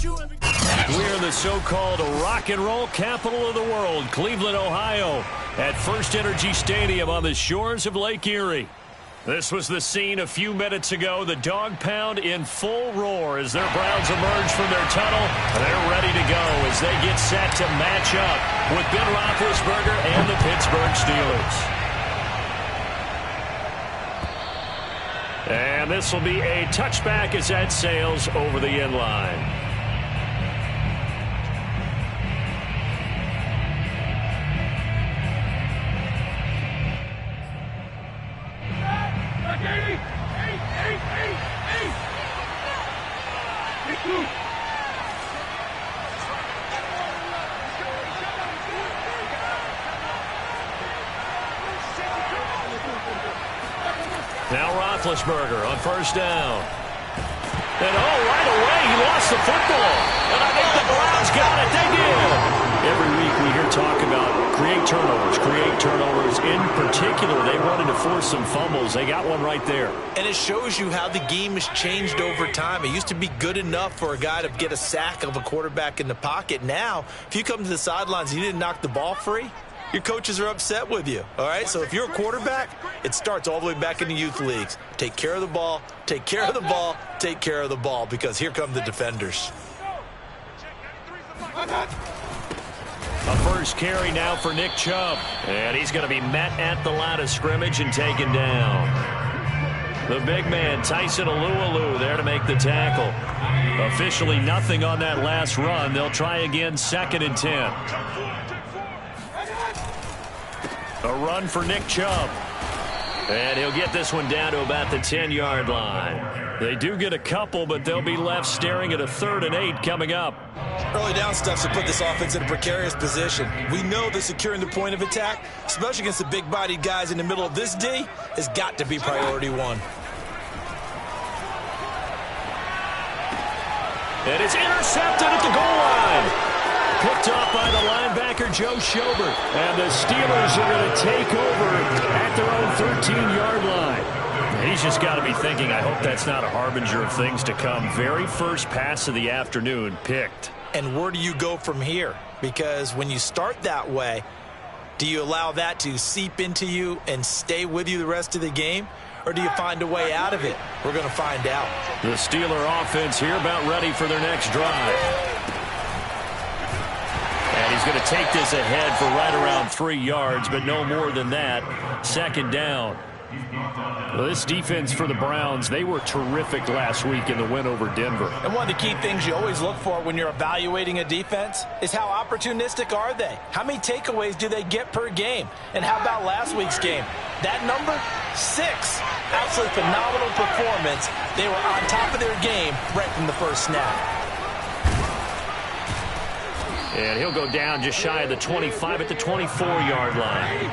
We're in the so-called rock and roll capital of the world, Cleveland, Ohio, at First Energy Stadium on the shores of Lake Erie. This was the scene a few minutes ago. The dog pound in full roar as their Browns emerge from their tunnel. They're ready to go as they get set to match up with Ben Roethlisberger and the Pittsburgh Steelers. And this will be a touchback as that sails over the end line. Now Roethlisberger on first down. And right away he lost the football. And I think the Browns got it. They did. Every week we hear talk about create turnovers. In particular, they wanted to force some fumbles. They got one right there. And it shows you how the game has changed over time. It used to be good enough for a guy to get a sack of a quarterback in the pocket. Now, if you come to the sidelines and you didn't knock the ball free, your coaches are upset with you, all right? So if you're a quarterback, it starts all the way back in the youth leagues. Take care of the ball, take care of the ball, take care of the ball, because here come the defenders. A first carry now for Nick Chubb. And he's going to be met at the line of scrimmage and taken down. The big man, Tyson Alualu, there to make the tackle. Officially nothing on that last run. They'll try again, 2nd and 10. A run for Nick Chubb. And he'll get this one down to about the 10-yard line. They do get a couple, but they'll be left staring at a 3rd and 8 coming up. Early down stuff should put this offense in a precarious position. We know that securing the point of attack, especially against the big-bodied guys in the middle of this D, has got to be priority one. And it's intercepted at the goal line. Picked off by the linebacker, Joe Schobert. And the Steelers are going to take over at their own 13-yard line. He's just got to be thinking, I hope that's not a harbinger of things to come. Very first pass of the afternoon picked. And where do you go from here? Because when you start that way, do you allow that to seep into you and stay with you the rest of the game? Or do you find a way out of it? We're going to find out. The Steeler offense here about ready for their next drive. And he's going to take this ahead for right around 3 yards, but no more than that. 2nd down. Well, this defense for the Browns, they were terrific last week in the win over Denver. And one of the key things you always look for when you're evaluating a defense is how opportunistic are they? How many takeaways do they get per game? And how about last week's game? That number, 6. Absolutely phenomenal performance. They were on top of their game right from the first snap. And he'll go down just shy of the 25 at the 24-yard line.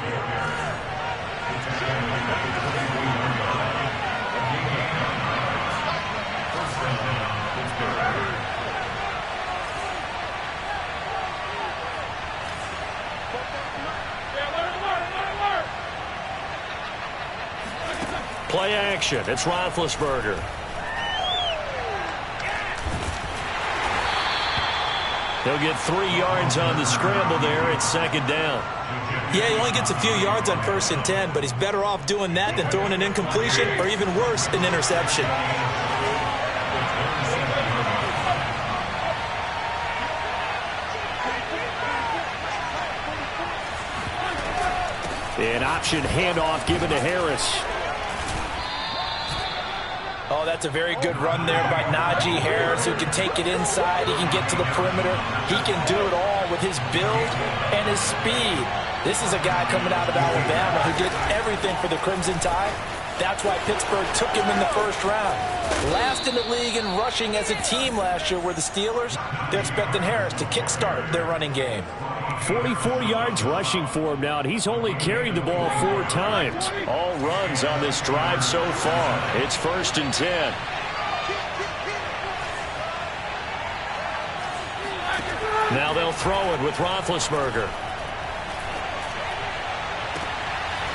Play action. It's Roethlisberger. He'll get 3 yards on the scramble there. It's 2nd down. Yeah, he only gets a few yards on 1st and 10, but he's better off doing that than throwing an incompletion or even worse, an interception. An option handoff given to Harris. Oh, that's a very good run there by Najee Harris, who can take it inside. He can get to the perimeter. He can do it all with his build and his speed. This is a guy coming out of Alabama who did everything for the Crimson Tide. That's why Pittsburgh took him in the first round. Last in the league in rushing as a team last year were the Steelers. They're expecting Harris to kickstart their running game. 44 yards rushing for him now, and he's only carried the ball 4 times. All runs on this drive so far. It's 1st and 10. Now they'll throw it with Roethlisberger.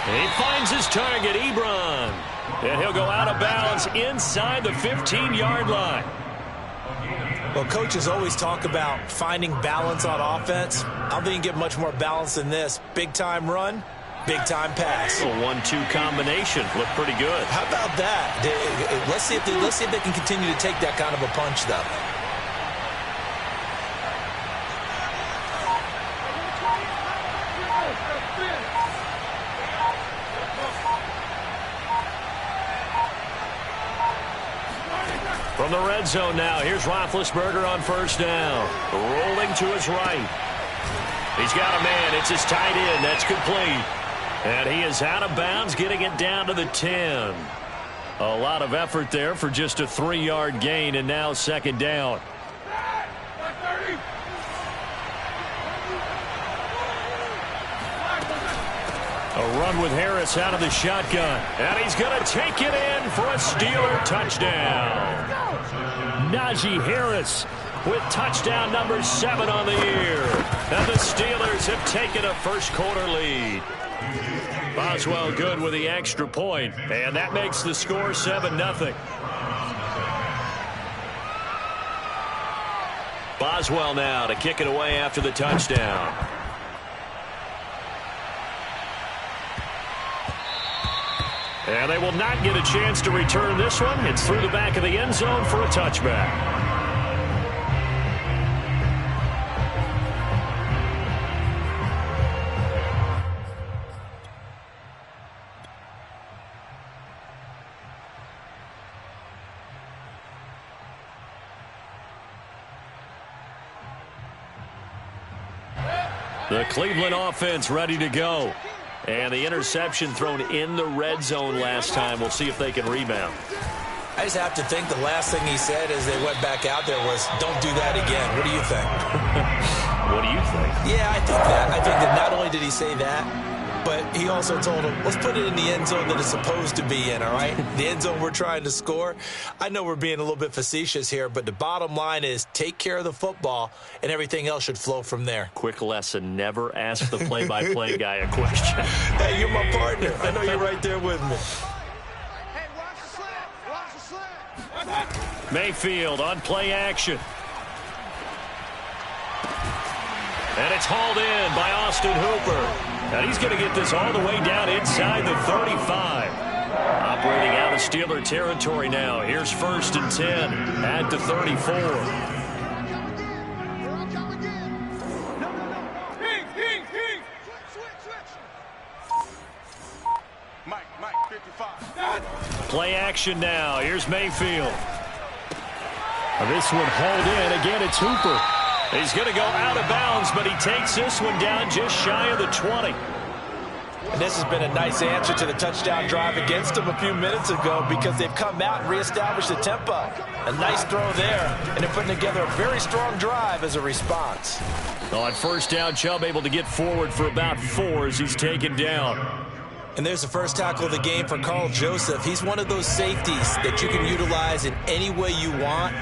He finds his target, Ebron. And he'll go out of bounds inside the 15-yard line. Well, coaches always talk about finding balance on offense. I don't think you get much more balance than this. Big-time run, big-time pass. A 1-2 combination. Looked pretty good. How about that? Let's see if they can continue to take that kind of a punch, though. From the red zone now, here's Roethlisberger on first down. Rolling to his right. He's got a man. It's his tight end. That's complete. And he is out of bounds, getting it down to the 10. A lot of effort there for just a 3-yard gain, and now second down. A run with Harris out of the shotgun. And he's going to take it in for a Steeler touchdown. Najee Harris with touchdown number 7 on the year. And the Steelers have taken a first-quarter lead. Boswell good with the extra point, and that makes the score 7-0. Boswell now to kick it away after the touchdown. And they will not get a chance to return this one. It's through the back of the end zone for a touchback. The Cleveland offense ready to go. And the interception thrown in the red zone last time. We'll see if they can rebound. I just have to think the last thing he said as they went back out there was, don't do that again. What do you think? What do you think? Yeah, I think that. I think that not only did he say that, but he also told him, let's put it in the end zone that it's supposed to be in, all right? The end zone we're trying to score. I know we're being a little bit facetious here, but the bottom line is take care of the football, and everything else should flow from there. Quick lesson, never ask the play-by-play guy a question. Hey, you're my partner. I know you're right there with me. Hey, watch the slant. Watch the slant. Mayfield on play action. And it's hauled in by Austin Hooper. And he's going to get this all the way down inside the 35. Operating out of Steeler territory now. Here's 1st and 10 at the 34. Mike, 55. Play action now. Here's Mayfield. This one hauled in. Again, it's Hooper. He's going to go out of bounds, but he takes this one down just shy of the 20. And this has been a nice answer to the touchdown drive against them a few minutes ago because they've come out and reestablished the tempo. A nice throw there, and they're putting together a very strong drive as a response. On first down, Chubb able to get forward for about 4 as he's taken down. And there's the first tackle of the game for Carl Joseph. He's one of those safeties that you can utilize in any way you want.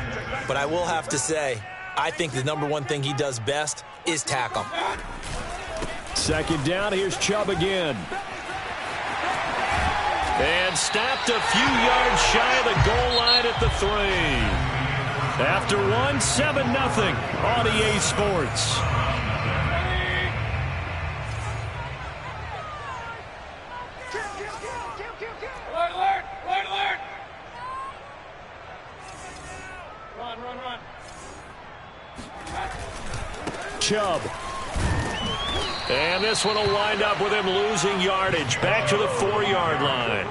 But I will have to say, I think the number one thing he does best is tackle. Second down, here's Chubb again. And stopped a few yards shy of the goal line at the 3. After 1, 7-0 on EA Sports. Alert! Run. Chubb. And this one will wind up with him losing yardage back to the 4-yard line.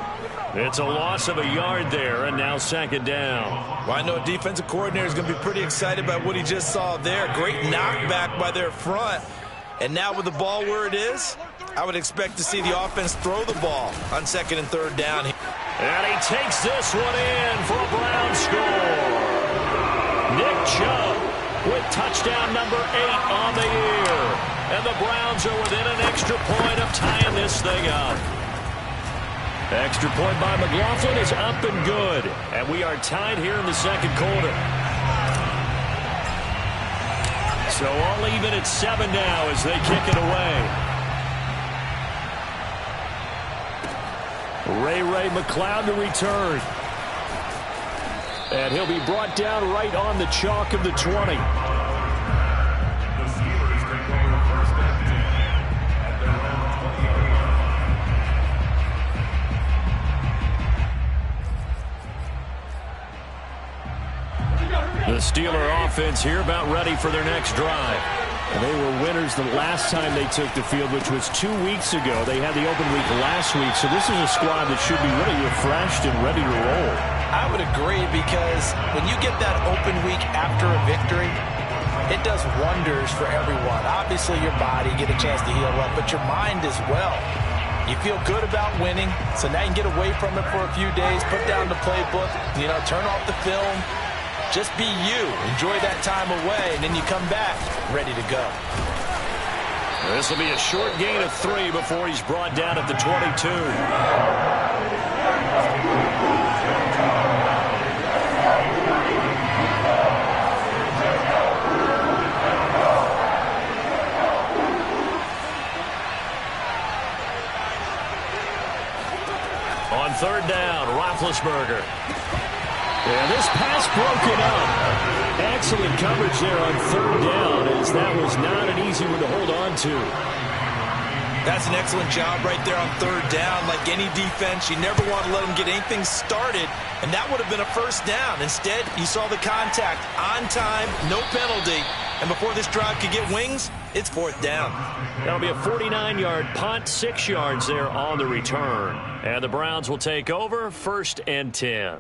It's a loss of a yard there, and now second down. Well, I know a defensive coordinator is going to be pretty excited by what he just saw there. Great knockback by their front. And now with the ball where it is, I would expect to see the offense throw the ball on 2nd and 3rd down. And he takes this one in for a Brown score. Nick Chubb with touchdown number 8 on the year. And the Browns are within an extra point of tying this thing up. Extra point by McLaughlin is up and good. And we are tied here in the second quarter. So all even at 7 now as they kick it away. Ray McCloud to return. And he'll be brought down right on the chalk of the 20. The Steeler offense here about ready for their next drive. And they were winners the last time they took the field, which was 2 weeks ago. They had the open week last week, so this is a squad that should be really refreshed and ready to roll. I would agree, because when you get that open week after a victory, it does wonders for everyone. Obviously, your body, get a chance to heal up, but your mind as well. You feel good about winning, so now you can get away from it for a few days, put down the playbook, turn off the film. Just be you. Enjoy that time away, and then you come back ready to go. This will be a short gain of 3 before he's brought down at the 22. On 3rd down, Roethlisberger. And this pass broken up. Excellent coverage there on 3rd down, as that was not an easy one to hold on to. That's an excellent job right there on 3rd down. Like any defense, you never want to let them get anything started, and that would have been a 1st down. Instead, you saw the contact on time, no penalty, and before this drive could get wings, it's 4th down. That'll be a 49-yard punt, 6 yards there on the return. And the Browns will take over, 1st and 10.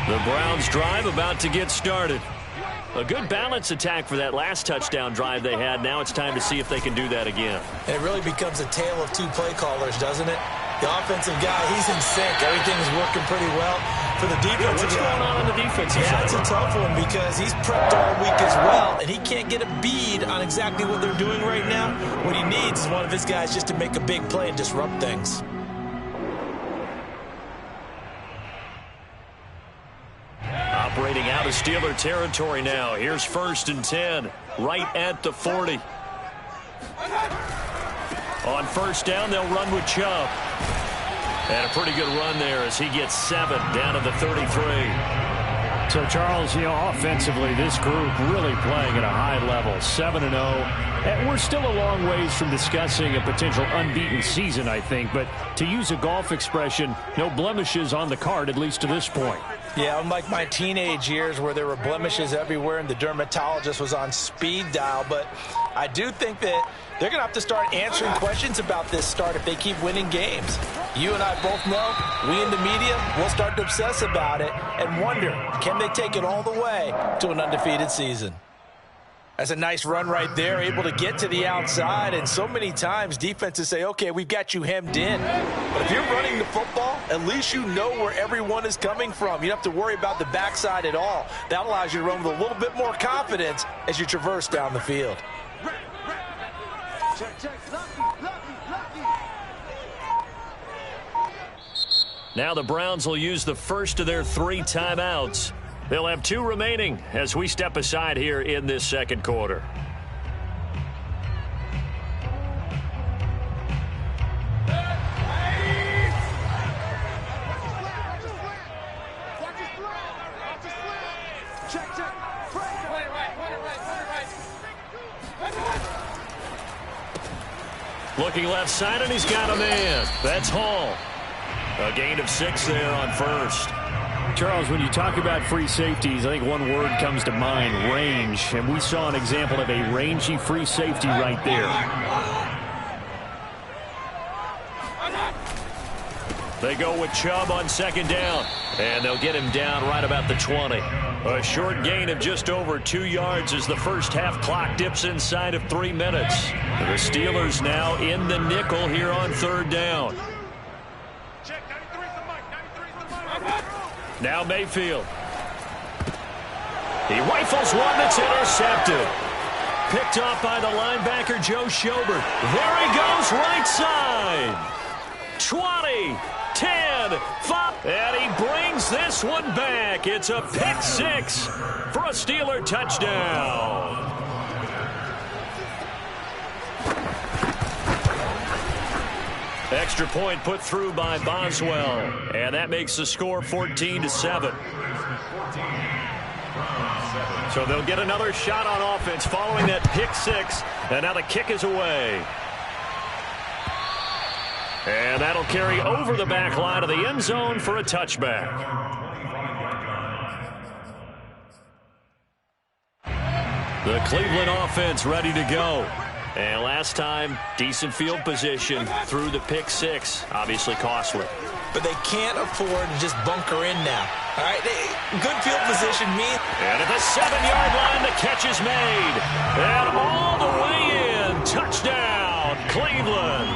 The Browns drive about to get started. A good balance attack for that last touchdown drive they had. Now it's time to see if they can do that again. It really becomes a tale of 2 play callers, doesn't it? The offensive guy, he's in sync. Everything's working pretty well. For the defensive what's going on the defensive side? It's a tough one, because he's prepped all week as well, and he can't get a bead on exactly what they're doing right now. What he needs is one of his guys just to make a big play and disrupt things. Operating out of Steeler territory now. Here's 1st and 10, right at the 40. On 1st down, they'll run with Chubb. And a pretty good run there as he gets 7 down to the 33. So, Charles, offensively, this group really playing at a high level, 7-0. And we're still a long ways from discussing a potential unbeaten season, I think. But to use a golf expression, no blemishes on the card, at least to this point. Yeah, unlike my teenage years where there were blemishes everywhere and the dermatologist was on speed dial. But I do think that they're going to have to start answering questions about this start if they keep winning games. You and I both know, we in the media, will start to obsess about it and wonder, can they take it all the way to an undefeated season? That's a nice run right there, able to get to the outside, and so many times defenses say, okay, we've got you hemmed in. But if you're running the football, at least you know where everyone is coming from. You don't have to worry about the backside at all. That allows you to run with a little bit more confidence as you traverse down the field. Now the Browns will use the first of their 3 timeouts. They'll have 2 remaining as we step aside here in this 2nd quarter. Looking left side, and he's got a man. That's Hall. A gain of 6 there on 1st. Charles, when you talk about free safeties, I think one word comes to mind, range. And we saw an example of a rangy free safety right there. They go with Chubb on 2nd down. And they'll get him down right about the 20. A short gain of just over 2 yards as the first half clock dips inside of 3 minutes. The Steelers now in the nickel here on 3rd down. Now Mayfield. He rifles one that's intercepted. Picked off by the linebacker, Joe Schobert. There he goes, right side. 20, 10, 5. And he brings this one back. It's a pick 6 for a Steeler touchdown. Extra point put through by Boswell. And that makes the score 14-7. So they'll get another shot on offense following that pick six. And now the kick is away. And that'll carry over the back line of the end zone for a touchback. The Cleveland offense ready to go. And last time, decent field position through the pick six. Obviously costly. But they can't afford to just bunker in now. All right, good field position means. And at the 7-yard line, the catch is made. And all the way in. Touchdown, Cleveland.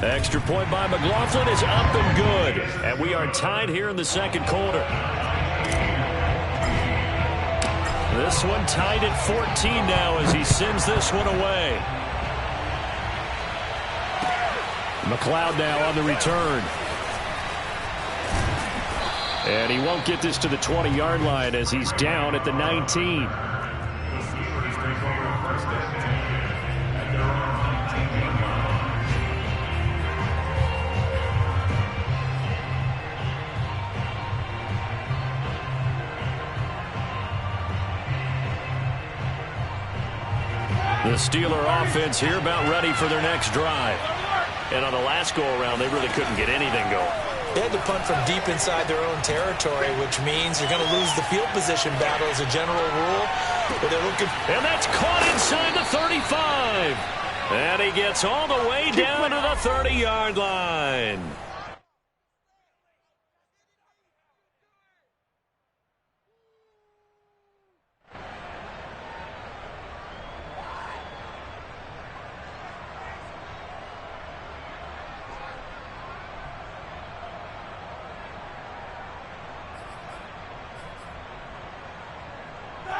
Extra point by McLaughlin is up and good. And we are tied here in the second quarter. This one tied at 14 now as he sends this one away. McLeod now on the return. And he won't get this to the 20-yard line as he's down at the 19. The Steeler offense here about ready for their next drive. And on the last go-around, they really couldn't get anything going. They had to punt from deep inside their own territory, which means you're going to lose the field position battle as a general rule. But they're looking. And that's caught inside the 35. And he gets all the way down to the 30-yard line.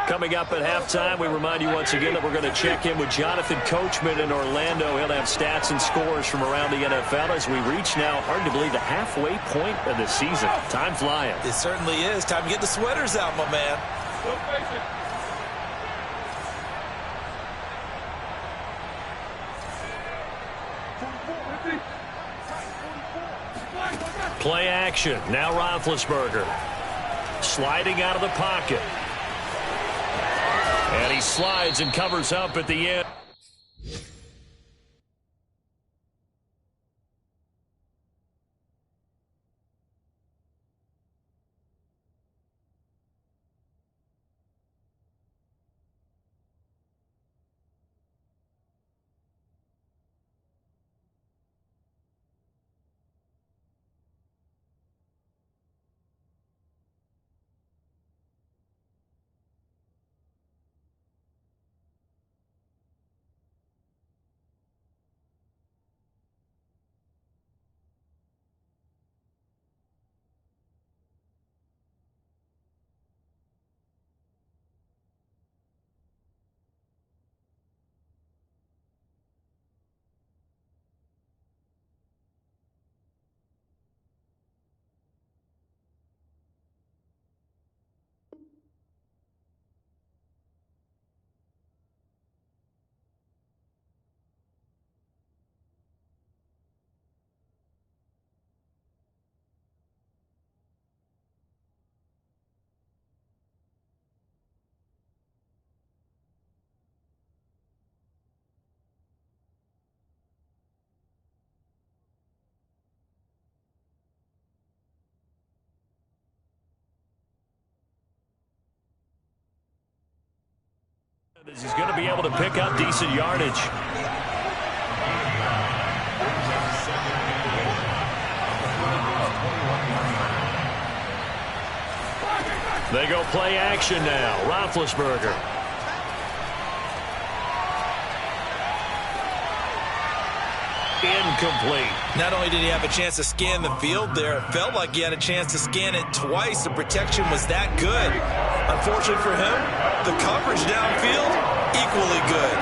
Coming up at halftime, we remind you once again that we're going to check in with Jonathan Coachman in Orlando. He'll have stats and scores from around the NFL as we reach now, hard to believe, the halfway point of the season. Time flying. It certainly is. Time to get the sweaters out, my man. Play action. Now Roethlisberger. Sliding out of the pocket. And he slides and covers up at the end. He's going to be able to pick up decent yardage. They go play action now. Roethlisberger. Incomplete. Not only did he have a chance to scan the field there, it felt like he had a chance to scan it twice. The protection was that good. Unfortunately for him, the coverage downfield, equally good.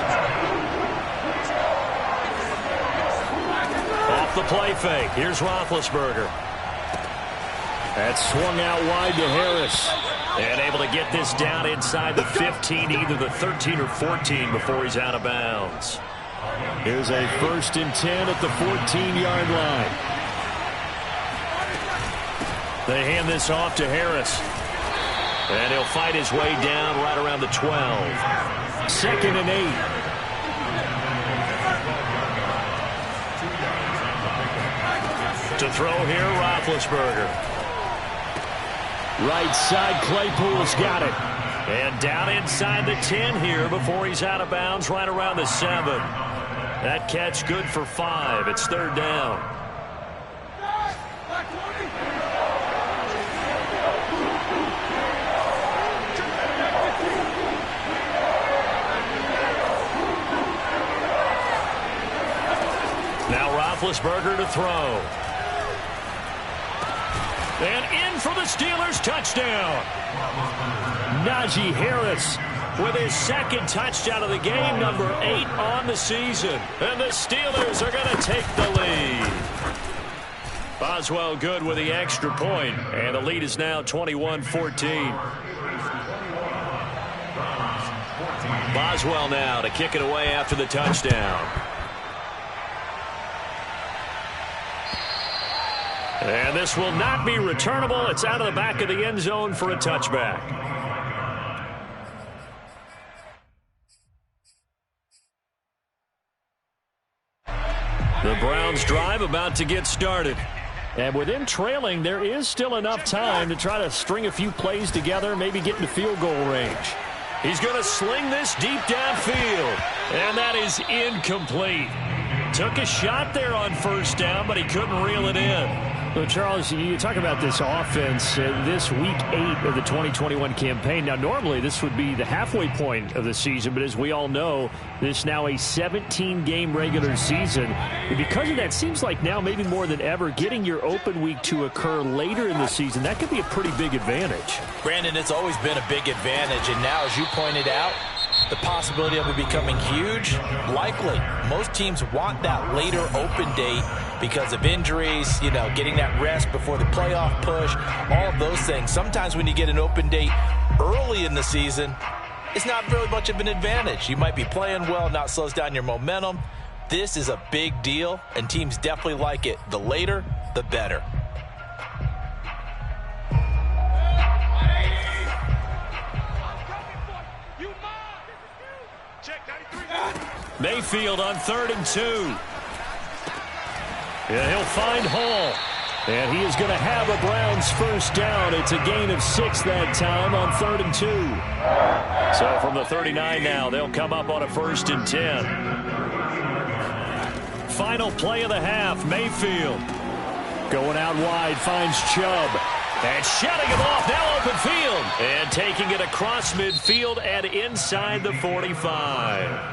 Off the play fake. Here's Roethlisberger. That swung out wide to Harris. And able to get this down inside the 15, either the 13 or 14 before he's out of bounds. Here's a 1st and 10 at the 14-yard line. They hand this off to Harris. And he'll fight his way down right around the 12. 2nd and 8. To throw here, Roethlisberger. Right side, Claypool's got it. And down inside the 10 here before he's out of bounds right around the 7. That catch good for 5. It's 3rd down. Now Roethlisberger to throw. And in for the Steelers touchdown. Najee Harris with his 2nd touchdown of the game, number 8 on the season. And the Steelers are going to take the lead. Boswell good with the extra point, and the lead is now 21-14. Boswell now to kick it away after the touchdown. And this will not be returnable. It's out of the back of the end zone for a touchback. The Browns drive about to get started. And with him trailing, there is still enough time to try to string a few plays together, maybe get into field goal range. He's going to sling this deep downfield. And that is incomplete. Took a shot there on 1st down, but he couldn't reel it in. Well, Charles, you talk about this offense, this Week 8 of the 2021 campaign. Now, normally this would be the halfway point of the season, but as we all know, this is now a 17-game regular season. And because of that, seems like now maybe more than ever, getting your open week to occur later in the season, that could be a pretty big advantage. Brandon, it's always been a big advantage, and now, as you pointed out, the possibility of it becoming huge, likely. Most teams want that later open date because of injuries, you know, getting that rest before the playoff push, all of those things. Sometimes when you get an open date early in the season, it's not really much of an advantage. You might be playing well, not slows down your momentum. This is a big deal, and teams definitely like it. The later, the better. Mayfield on 3rd and 2. Yeah, he'll find Hall. And he is going to have a Browns 1st down. It's a gain of 6 that time on 3rd and 2. So from the 39 now, they'll come up on a 1st and 10. Final play of the half, Mayfield. Going out wide, finds Chubb. And shutting him off, now open field. And taking it across midfield and inside the 45.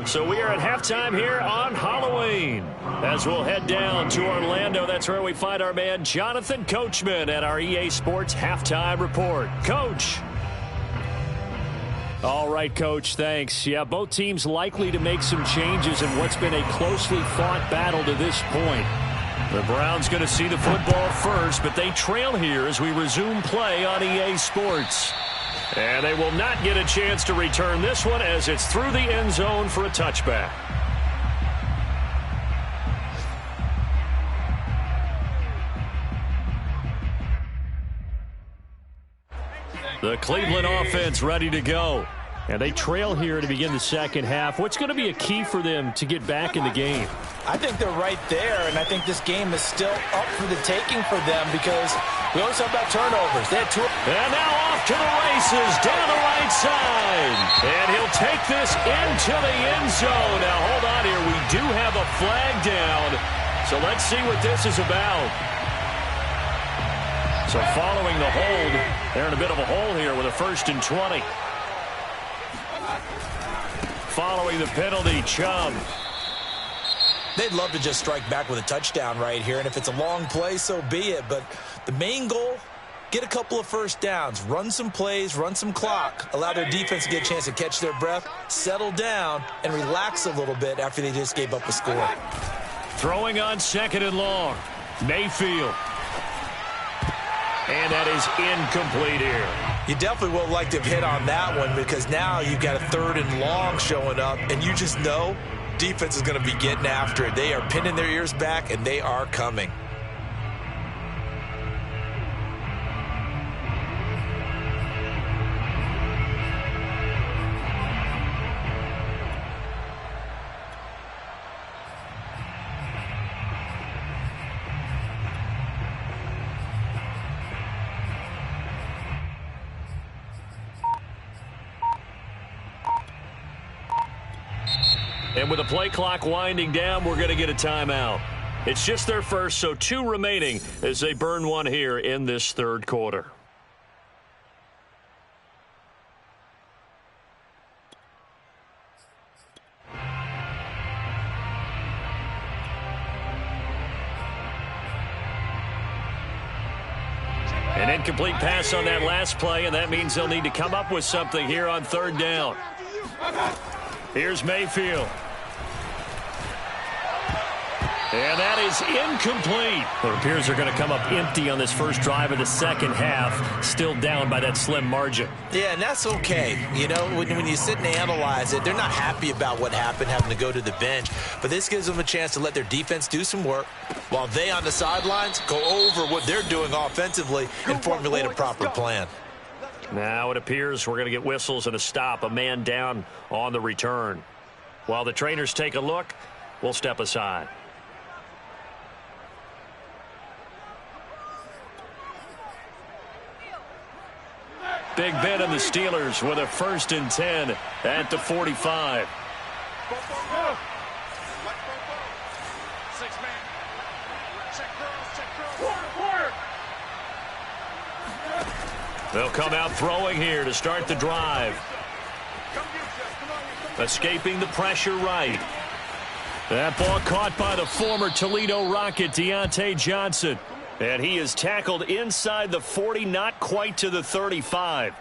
So we are at halftime here on Halloween. As we'll head down to Orlando, that's where we find our man Jonathan Coachman at our EA Sports Halftime Report. Coach. All right, Coach, thanks. Yeah, both teams likely to make some changes in what's been a closely fought battle to this point. The Browns going to see the football first, but they trail here as we resume play on EA Sports. And they will not get a chance to return this one as it's through the end zone for a touchback. The Cleveland offense ready to go. And they trail here to begin the second half. What's going to be a key for them to get back in the game? I think they're right there, and I think this game is still up for the taking for them because we always talk about turnovers. They had 2. And now off to the races down the right side. And he'll take this into the end zone. Now hold on here. We do have a flag down. So let's see what this is about. So following the hold, they're in a bit of a hole here with a 1st and 20. Following the penalty, Chubb. They'd love to just strike back with a touchdown right here, and if it's a long play, so be it. But the main goal, get a couple of 1st downs, run some plays, run some clock, allow their defense to get a chance to catch their breath, settle down, and relax a little bit after they just gave up a score. Throwing on 2nd and long, Mayfield. And that is incomplete here. You definitely would like to have hit on that one because now you've got a 3rd and long showing up, and you just know defense is going to be getting after it. They are pinning their ears back, and they are coming. And with the play clock winding down, we're going to get a timeout. It's just their first, so 2 remaining as they burn one here in this third quarter. An incomplete pass on that last play, and that means they'll need to come up with something here on third down. Here's Mayfield. And that is incomplete. Well, it appears they're going to come up empty on this first drive of the second half, still down by that slim margin. Yeah, and that's okay. You know, when you sit and analyze it, they're not happy about what happened, having to go to the bench. But this gives them a chance to let their defense do some work while they on the sidelines go over what they're doing offensively and formulate a proper plan. Now it appears we're going to get whistles and a stop, a man down on the return. While the trainers take a look, we'll step aside. Big Ben and the Steelers with a 1st and 10 at the 45. They'll come out throwing here to start the drive. Escaping the pressure right. That ball caught by the former Toledo Rocket, Deontay Johnson. And he is tackled inside the 40, not quite to the 35.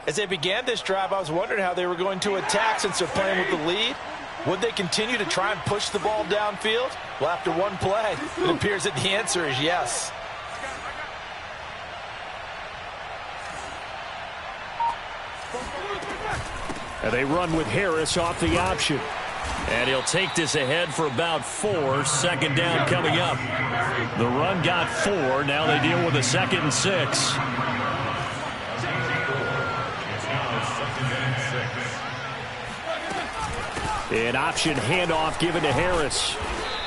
As they began this drive, I was wondering how they were going to attack since they're playing with the lead. Would they continue to try and push the ball downfield? Well, after one play, it appears that the answer is yes. And they run with Harris off the option. And he'll take this ahead for about 4. 2nd down coming up. The run got 4. Now they deal with a 2nd and 6. An option handoff given to Harris.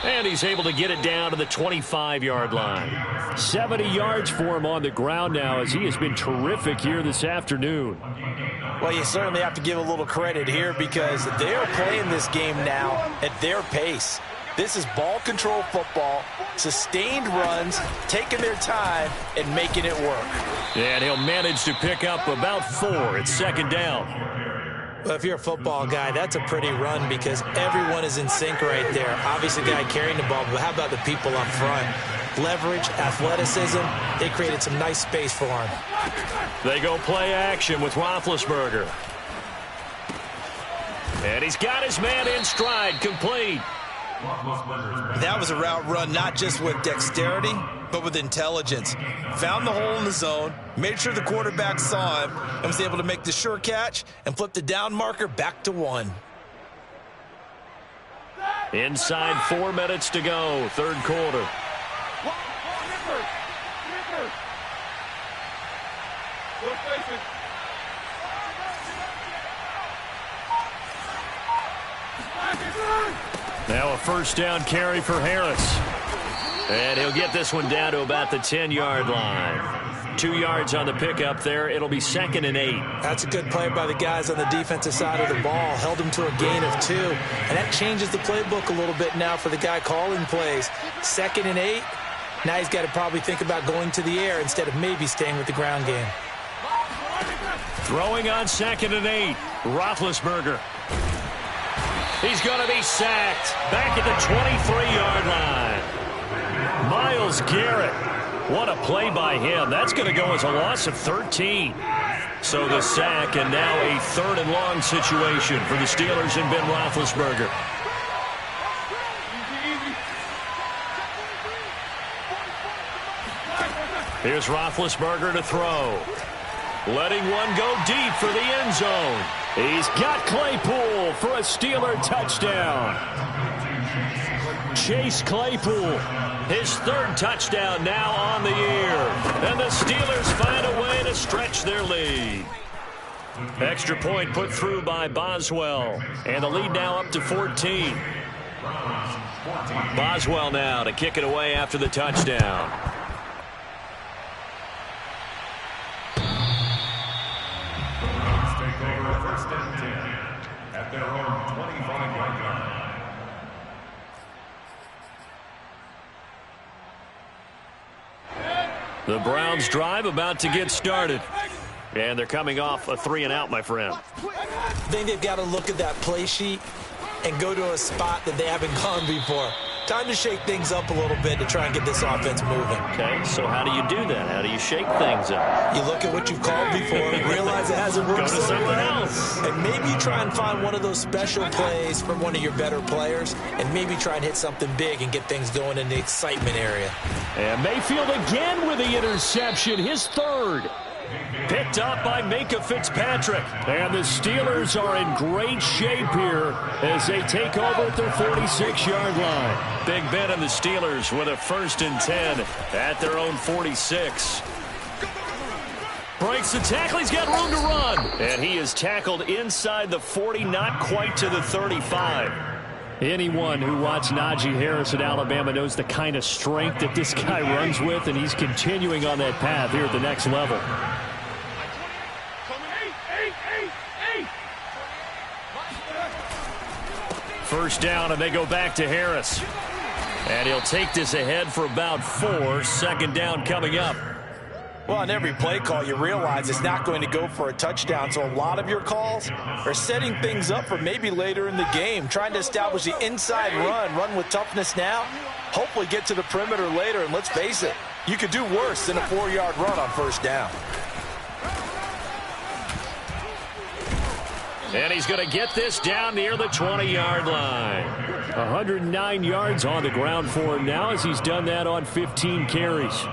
And he's able to get it down to the 25-yard line. 70 yards for him on the ground now as he has been terrific here this afternoon. Well, you certainly have to give a little credit here because they're playing this game now at their pace. This is ball control football, sustained runs, taking their time and making it work. And he'll manage to pick up about 4. It's 2nd down. Well, if you're a football guy, that's a pretty run because everyone is in sync right there. Obviously, the guy carrying the ball, but how about the people up front? Leverage, athleticism, they created some nice space for him. They go play action with Roethlisberger. And he's got his man in stride, complete. That was a route run not just with dexterity, but with intelligence. Found the hole in the zone, made sure the quarterback saw him, and was able to make the sure catch and flip the down marker back to 1. Inside 4 minutes to go, third quarter. Now a 1st down carry for Harris. And he'll get this one down to about the 10-yard line. 2 yards on the pickup there. It'll be 2nd and 8. That's a good play by the guys on the defensive side of the ball. Held him to a gain of 2. And that changes the playbook a little bit now for the guy calling plays. 2nd and 8. Now he's got to probably think about going to the air instead of maybe staying with the ground game. Throwing on 2nd and 8. Roethlisberger. He's going to be sacked back at the 23-yard line. Myles Garrett. What a play by him. That's going to go as a loss of 13. So the sack and now a 3rd and long situation for the Steelers and Ben Roethlisberger. Here's Roethlisberger to throw. Letting one go deep for the end zone. He's got Claypool for a Steeler touchdown. Chase Claypool. His 3rd touchdown now on the year. And the Steelers find a way to stretch their lead. Extra point put through by Boswell. And the lead now up to 14. Boswell now to kick it away after the touchdown. at their own 25-yard line. The Browns drive about to get started. And they're coming off a 3-and-out, my friend. I think they've got to look at that play sheet and go to a spot that they haven't gone before. Time to shake things up a little bit to try and get this offense moving. Okay, so how do you do that? How do you shake things up? You look at what you've called before, realize it hasn't worked Go to something well, else. and maybe you try and find one of those special plays from one of your better players, and maybe try and hit something big and get things going in the excitement area. And Mayfield again with the interception, his third. Picked up by Minkah Fitzpatrick. And the Steelers are in great shape here as they take over at their 46-yard line. Big Ben and the Steelers with a 1st and 10 at their own 46. Breaks the tackle. He's got room to run. And he is tackled inside the 40, not quite to the 35. Anyone who watched Najee Harris at Alabama knows the kind of strength that this guy runs with, and he's continuing on that path here at the next level. First down, and they go back to Harris. And he'll take this ahead for about 4. 2nd down coming up. Well, on every play call, you realize it's not going to go for a touchdown, so a lot of your calls are setting things up for maybe later in the game, trying to establish the inside run with toughness now, hopefully get to the perimeter later, and let's face it, you could do worse than a 4-yard run on 1st down. And he's going to get this down near the 20-yard line. 109 yards on the ground for him now as he's done that on 15 carries.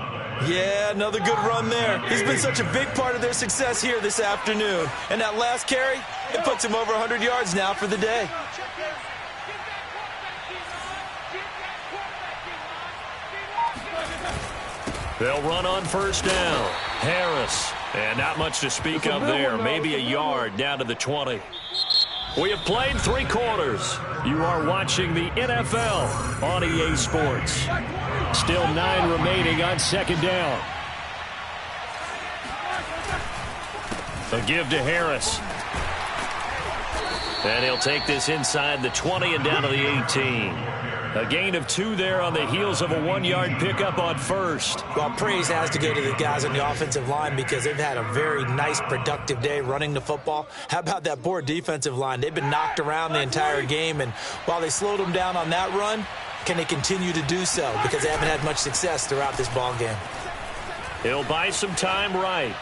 Yeah, another good run there. He's been such a big part of their success here this afternoon. And that last carry, it puts him over 100 yards now for the day. They'll run on 1st down. Harris. And not much to speak of there. Maybe a yard down to the 20. We have played 3 quarters. You are watching the NFL on EA Sports. Still 9 remaining on 2nd down. A give to Harris. And he'll take this inside the 20 and down to the 18. A gain of 2 there on the heels of a 1-yard pickup on 1st. Well, praise has to go to the guys on the offensive line because they've had a very nice, productive day running the football. How about that poor defensive line? They've been knocked around the entire game, and while they slowed them down on that run, can they continue to do so? Because they haven't had much success throughout this ball game. He'll buy some time right.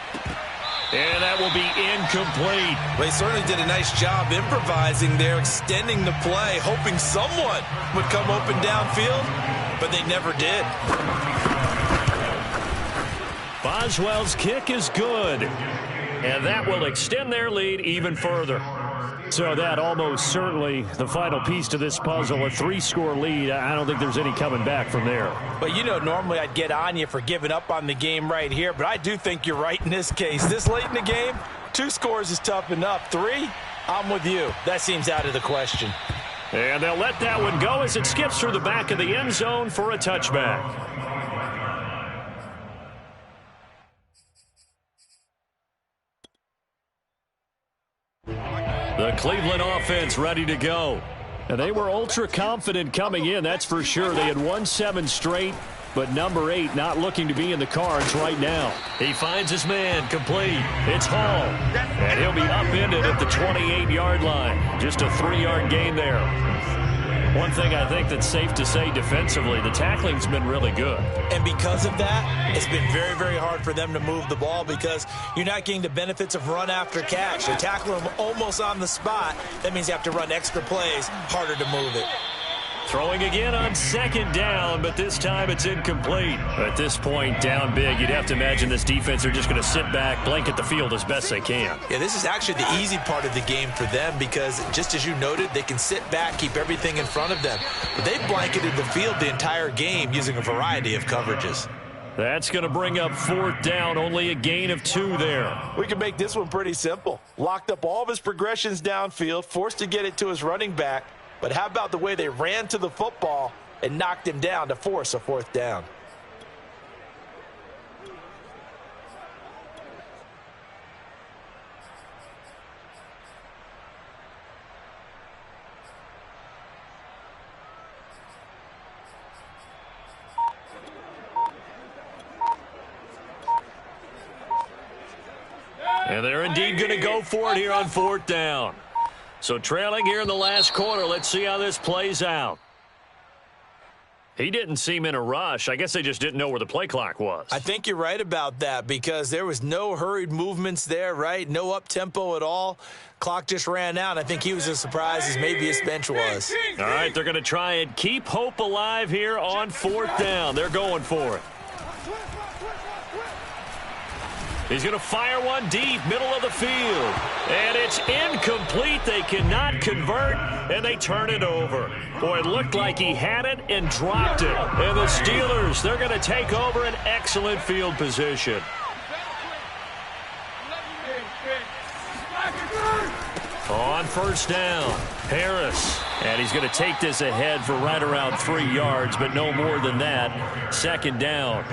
And that will be incomplete. Well, he certainly did a nice job improvising there, extending the play, hoping someone would come open downfield, but they never did. Boswell's kick is good. And that will extend their lead even further. So that almost certainly the final piece to this puzzle, a 3-score lead. I don't think there's any coming back from there. But, you know, normally I'd get on you for giving up on the game right here, but I do think you're right in this case. This late in the game, 2 scores is tough enough. 3, I'm with you. That seems out of the question. And they'll let that one go as it skips through the back of the end zone for a touchback. The Cleveland offense ready to go. And they were ultra confident coming in, that's for sure. They had won 7 straight, but number 8 not looking to be in the cards right now. He finds his man, complete. It's Hall. And he'll be upended at the 28-yard line. Just a 3-yard gain there. One thing I think that's safe to say defensively, the tackling's been really good. And because of that, it's been very, very hard for them to move the ball because you're not getting the benefits of run after catch. You're tackling them almost on the spot. That means you have to run extra plays, harder to move it. Throwing again on 2nd down, but this time it's incomplete. At this point, down big, you'd have to imagine this defense are just going to sit back, blanket the field as best they can. Yeah, this is actually the easy part of the game for them because, just as you noted, they can sit back, keep everything in front of them. But they've blanketed the field the entire game using a variety of coverages. That's going to bring up 4th down, only a gain of 2 there. We can make this one pretty simple. Locked up all of his progressions downfield, forced to get it to his running back. But how about the way they ran to the football and knocked him down to force a 4th down? And they're indeed going to go for it here on 4th down. So trailing here in the last quarter. Let's see how this plays out. He didn't seem in a rush. I guess they just didn't know where the play clock was. I think you're right about that because there was no hurried movements there, right? No up-tempo at all. Clock just ran out. I think he was as surprised as maybe his bench was. All right, they're going to try and keep hope alive here on 4th down. They're going for it. He's going to fire one deep, middle of the field. And it's incomplete. They cannot convert, and they turn it over. Boy, it looked like he had it and dropped it. And the Steelers, they're going to take over an excellent field position. On 1st down, Harris. And he's going to take this ahead for right around 3 yards, but no more than that. 2nd down.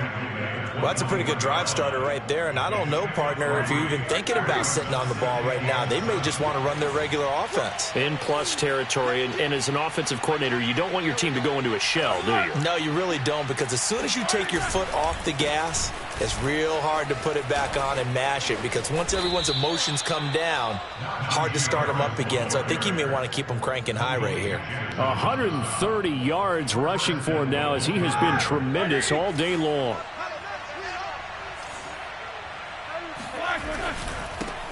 Well, that's a pretty good drive starter right there, and I don't know, partner, if you're even thinking about sitting on the ball right now. They may just want to run their regular offense. In plus territory, and as an offensive coordinator, you don't want your team to go into a shell, do you? No, you really don't, because as soon as you take your foot off the gas, it's real hard to put it back on and mash it, because once everyone's emotions come down, hard to start them up again. So I think you may want to keep them cranking high right here. 130 yards rushing for him now as he has been tremendous all day long.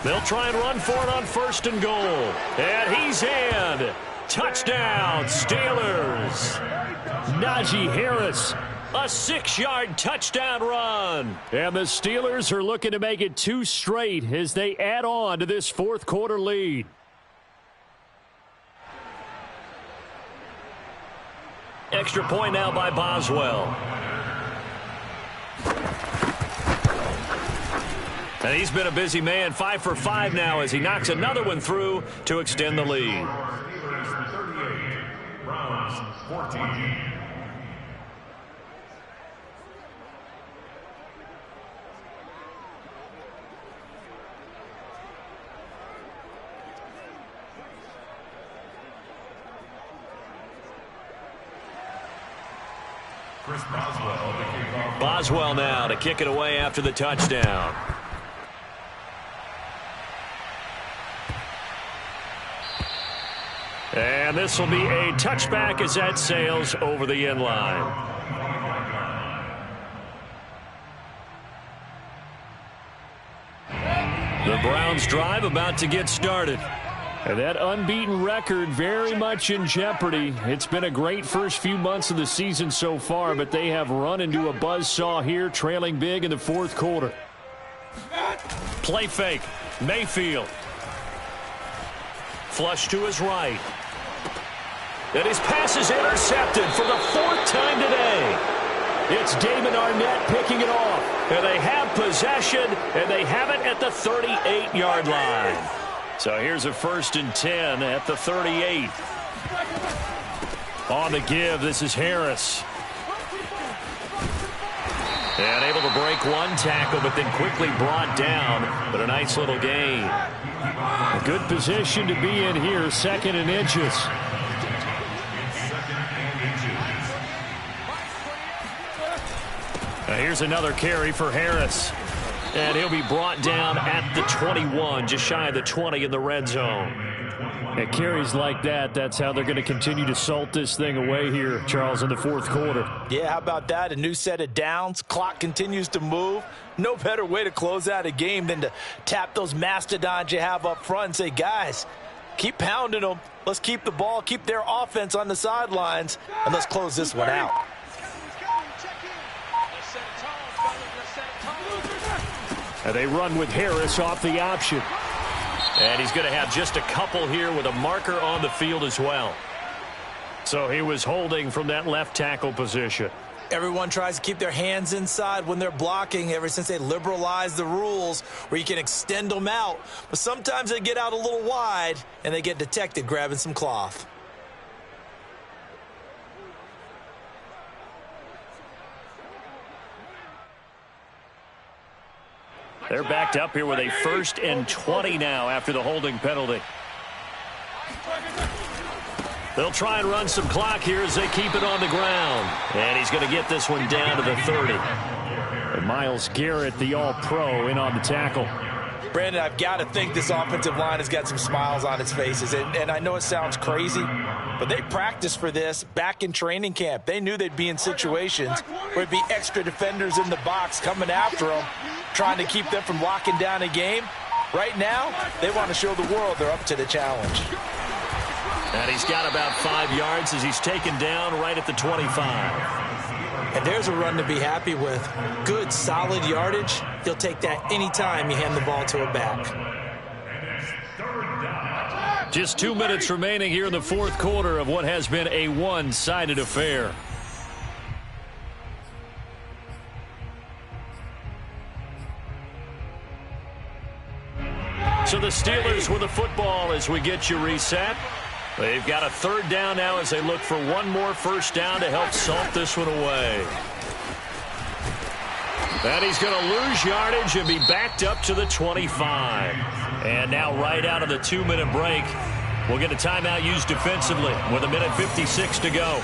They'll try and run for it on 1st and goal. And he's in. Touchdown, Steelers. Najee Harris. A 6-yard touchdown run. And the Steelers are looking to make it 2 straight as they add on to this 4th quarter lead. Extra point now by Boswell. And he's been a busy man, 5 for 5 now as he knocks another one through to extend the lead. Steelers 38, Browns 14. Chris Boswell to kick off. Boswell now to kick it away after the touchdown. And this will be a touchback as that sails over the end line. The Browns drive about to get started. And that unbeaten record very much in jeopardy. It's been a great first few months of the season so far, but they have run into a buzzsaw here, trailing big in the 4th quarter. Play fake. Mayfield. Flush to his right. And his pass is intercepted for the 4th time today. It's Damon Arnett picking it off. And they have possession, and they have it at the 38-yard line. So here's a 1st and 10 at the 38. On the give, this is Harris. And able to break one tackle, but then quickly brought down. But a nice little gain. A good position to be in here, 2nd and inches. Now here's another carry for Harris. And he'll be brought down at the 21, just shy of the 20 in the red zone. At carries like that, that's how they're going to continue to salt this thing away here, Charles, in the 4th quarter. Yeah, how about that? A new set of downs. Clock continues to move. No better way to close out a game than to tap those mastodons you have up front and say, guys, keep pounding them. Let's keep the ball, keep their offense on the sidelines, and let's close this one out. And they run with Harris off the option. And he's going to have just a couple here with a marker on the field as well. So he was holding from that left tackle position. Everyone tries to keep their hands inside when they're blocking ever since they liberalized the rules where you can extend them out. But sometimes they get out a little wide and they get detected grabbing some cloth. They're backed up here with a 1st and 20 now after the holding penalty. They'll try and run some clock here as they keep it on the ground. And he's going to get this one down to the 30. And Myles Garrett, the All-Pro, in on the tackle. Brandon, I've got to think this offensive line has got some smiles on its faces. And I know it sounds crazy, but they practiced for this back in training camp. They knew they'd be in situations where it'd be extra defenders in the box coming after them, trying to keep them from locking down a game. Right now, they want to show the world they're up to the challenge. And he's got about 5 yards as he's taken down right at the 25. And there's a run to be happy with. Good, solid yardage. He'll take that anytime you hand the ball to a back. Just 2 minutes remaining here in the fourth quarter of what has been a one-sided affair. So the Steelers with the football as we get you reset. They've got a third down now as they look for one more first down to help salt this one away. And he's going to lose yardage and be backed up to the 25. And now right out of the 2-minute break, we'll get a timeout used defensively with 1:56 to go.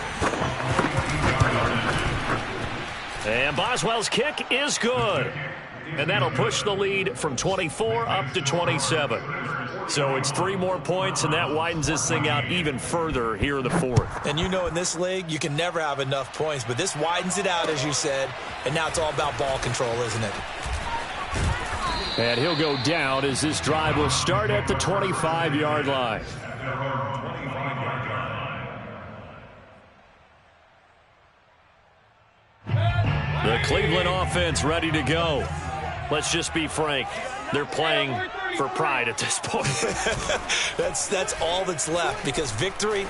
And Boswell's kick is good. And that'll push the lead from 24 up to 27. So it's 3 more points, and that widens this thing out even further here in the fourth. And you know in this league, you can never have enough points, but this widens it out, as you said, and now it's all about ball control, isn't it? And he'll go down as this drive will start at the 25-yard line. The Cleveland offense ready to go. Let's just be frank. They're playing for pride at this point. That's all that's left, because victory,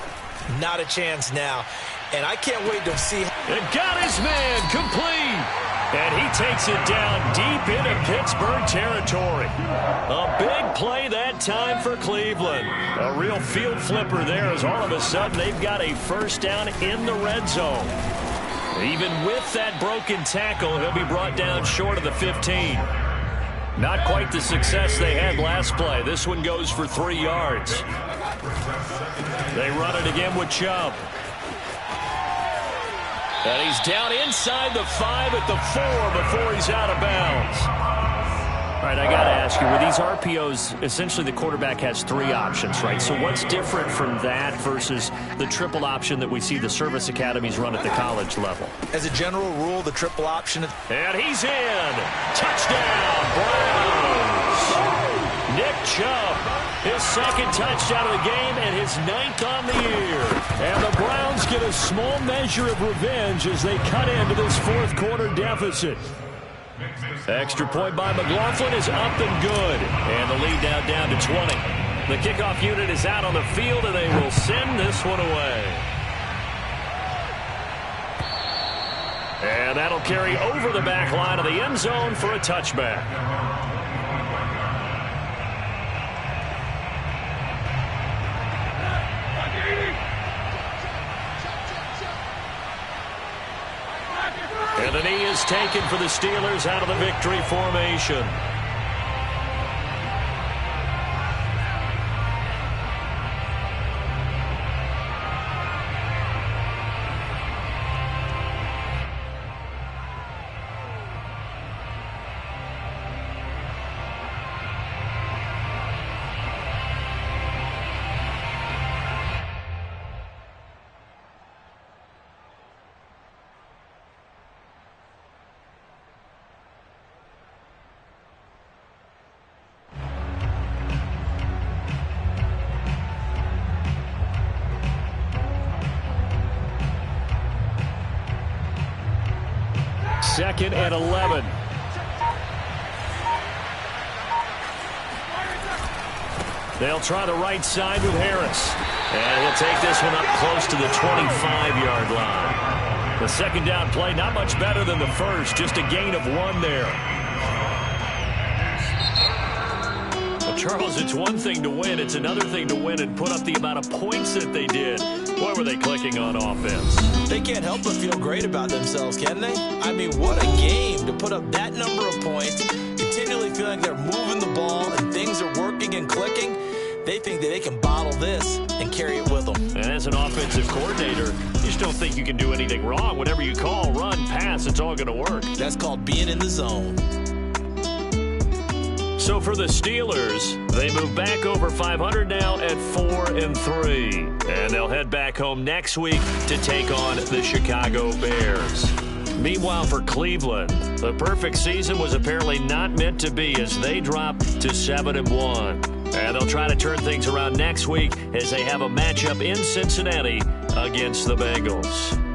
not a chance now. And I can't wait to see. And got his man complete. And he takes it down deep into Pittsburgh territory. A big play that time for Cleveland. A real field flipper there as all of a sudden they've got a first down in the red zone. Even with that broken tackle, he'll be brought down short of the 15. Not quite the success they had last play. This one goes for 3 yards. They run it again with Chubb. And he's down inside the 5 at the 4 before he's out of bounds. All right, I got to ask you, with these RPOs, essentially the quarterback has 3 options, right? So what's different from that versus the triple option that we see the service academies run at the college level? As a general rule, the triple option. And he's in. Touchdown, Browns. Nick Chubb, his second touchdown of the game and his 9th on the year. And the Browns get a small measure of revenge as they cut into this fourth quarter deficit. Extra point by McLaughlin is up and good. And the lead now down to 20. The kickoff unit is out on the field, and they will send this one away. And that'll carry over the back line of the end zone for a touchback. And the knee is taken for the Steelers out of the victory formation. Second and 11. They'll try the right side with Harris. And he'll take this one up close to the 25-yard line. The second down play not much better than the first, just a gain of 1 there. Well, Charles, it's one thing to win. It's another thing to win and put up the amount of points that they did. Boy, were they clicking on offense. They can't help but feel great about themselves, can they? I mean, what a game to put up that number of points, continually feeling like they're moving the ball and things are working and clicking. They think that they can bottle this and carry it with them. And as an offensive coordinator, you just don't think you can do anything wrong. Whatever you call, run, pass, it's all going to work. That's called being in the zone. So for the Steelers, they move back over 500 now at 4-3. And they'll head back home next week to take on the Chicago Bears. Meanwhile, for Cleveland, the perfect season was apparently not meant to be as they drop to 7-1. And they'll try to turn things around next week as they have a matchup in Cincinnati against the Bengals.